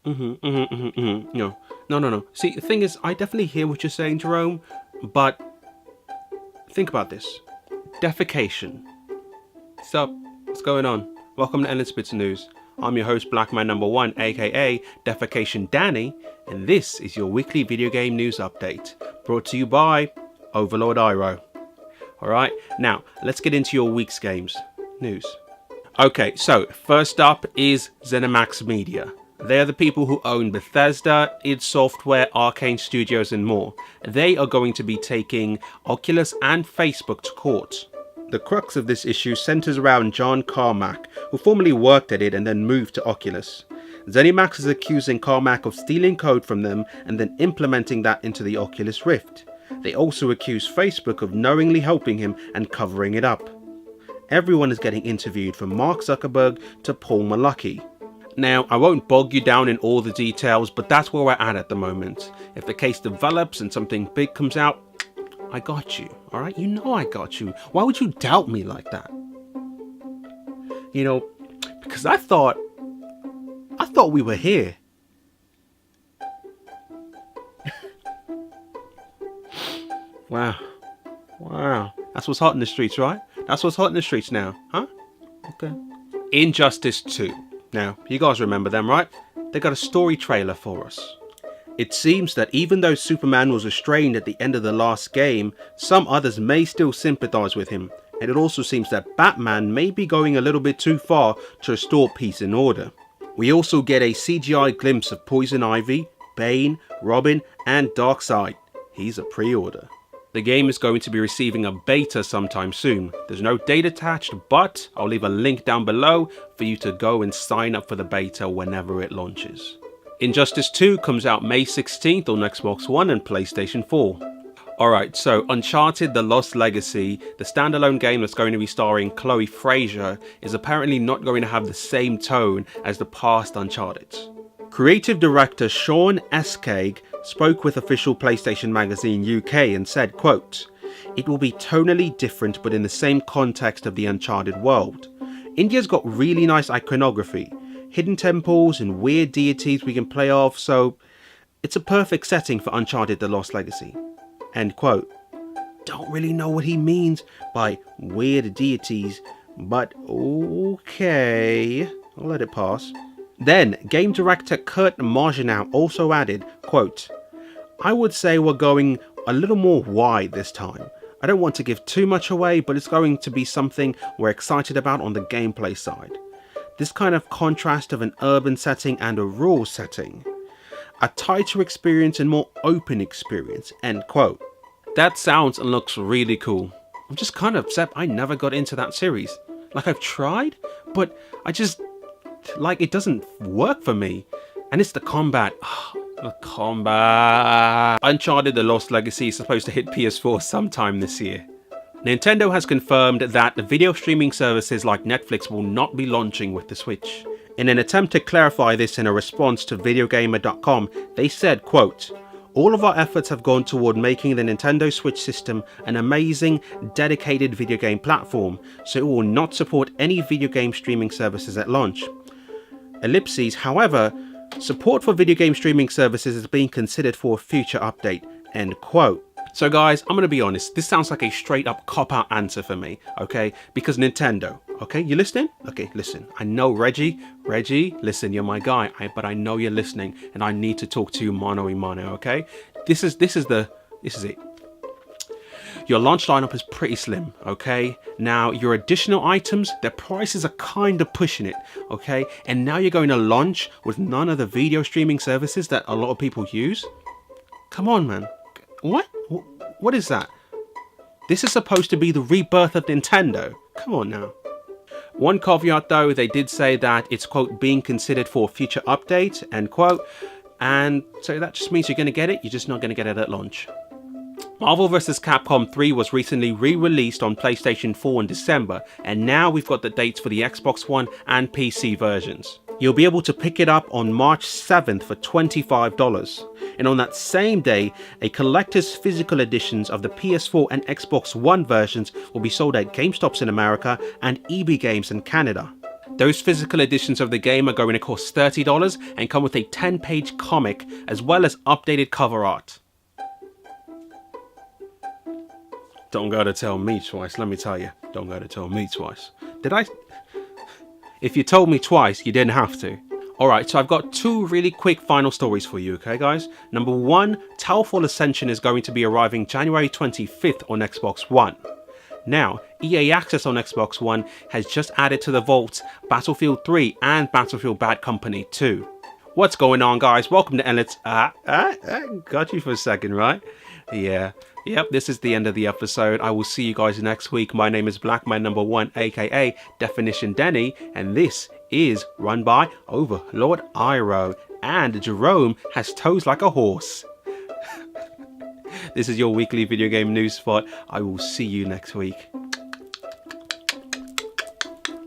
No, no, no, no. See, the thing is, I definitely hear what you're saying, Jerome, but think about this. Defecation. Sup? What's going on? Welcome to Ellen Spitz News. I'm your host, Black Man Number One, aka Defecation Danny, and this is your weekly video game news update, brought to you by Overlord Iro. Alright, now let's get into your week's games news. Okay, so first up is ZeniMax Media. They are the people who own Bethesda, id Software, Arcane Studios and more. They are going to be taking Oculus and Facebook to court. The crux of this issue centers around John Carmack, who formerly worked at it and then moved to Oculus. ZeniMax is accusing Carmack of stealing code from them and then implementing that into the Oculus Rift. They also accuse Facebook of knowingly helping him and covering it up. Everyone is getting interviewed, from Mark Zuckerberg to Paul Malucki. Now, I won't bog you down in all the details, but that's where we're at the moment. If the case develops and something big comes out, I got you, alright? You know I got you. Why would you doubt me like that? You know, because I thought we were here. Wow. That's what's hot in the streets, right? That's what's hot in the streets now, huh? Okay. Injustice 2. Now, you guys remember them, right? They got a story trailer for us. It seems that even though Superman was restrained at the end of the last game, some others may still sympathize with him. And it also seems that Batman may be going a little bit too far to restore peace and order. We also get a CGI glimpse of Poison Ivy, Bane, Robin, and Darkseid. He's a pre-order. The game is going to be receiving a beta sometime soon. There's no date attached, but I'll leave a link down below for you to go and sign up for the beta whenever it launches. Injustice 2 comes out May 16th on Xbox One and PlayStation 4. Alright, so Uncharted The Lost Legacy, the standalone game that's going to be starring Chloe Frazer, is apparently not going to have the same tone as the past Uncharted. Creative director Sean Escaig spoke with official PlayStation Magazine UK and said, quote, "It will be tonally different but in the same context of the Uncharted world. India's got really nice iconography, hidden temples and weird deities we can play off, so it's a perfect setting for Uncharted The Lost Legacy." End quote. Don't really know what he means by weird deities, but okay, I'll let it pass. Then, game director Kurt Marginau also added, quote, "I would say we're going a little more wide this time. I don't want to give too much away, but it's going to be something we're excited about on the gameplay side. This kind of contrast of an urban setting and a rural setting. A tighter experience and more open experience," end quote. That sounds and looks really cool. I'm just kind of upset I never got into that series. Like, I've tried, but it doesn't work for me. And it's the combat. The combat. Uncharted The Lost Legacy is supposed to hit PS4 sometime this year. Nintendo has confirmed that the video streaming services like Netflix will not be launching with the Switch. In an attempt to clarify this in a response to Videogamer.com, they said, quote, "All of our efforts have gone toward making the Nintendo Switch system an amazing, dedicated video game platform, so it will not support any video game streaming services at launch. Ellipses, however, support for video game streaming services is being considered for a future update," end quote. So guys, I'm going to be honest, this sounds like a straight up cop-out answer for me, okay? Because Nintendo, okay, you listening? Okay, listen, I know Reggie, listen, you're my guy, but I know you're listening, and I need to talk to you mano a mano, okay? This is it. Your launch lineup is pretty slim, okay? Now, your additional items, their prices are kind of pushing it, okay? And now you're going to launch with none of the video streaming services that a lot of people use? Come on, man. What? What is that? This is supposed to be the rebirth of Nintendo. Come on now. One caveat though, they did say that it's, quote, being considered for a future update, end quote. And so that just means you're going to get it, you're just not going to get it at launch. Marvel vs. Capcom 3 was recently re-released on PlayStation 4 in December, and now we've got the dates for the Xbox One and PC versions. You'll be able to pick it up on March 7th for $25. And on that same day, a collector's physical editions of the PS4 and Xbox One versions will be sold at GameStops in America and EB Games in Canada. Those physical editions of the game are going to cost $30 and come with a 10-page comic as well as updated cover art. Don't gotta tell me twice, let me tell you. Don't gotta tell me twice. Did I? If you told me twice, you didn't have to. Alright, so I've got two really quick final stories for you, okay guys? Number one, Towerfall Ascension is going to be arriving January 25th on Xbox One. Now, EA Access on Xbox One has just added to the vault Battlefield 3 and Battlefield Bad Company 2. What's going on, guys? Welcome to Elliot's... got you for a second, right? Yeah. Yep, this is the end of the episode. I will see you guys next week. My name is Blackman number 1, aka Definition Denny, and this is run by Overlord Iro. And Jerome has toes like a horse. This is your weekly video game news spot. I will see you next week.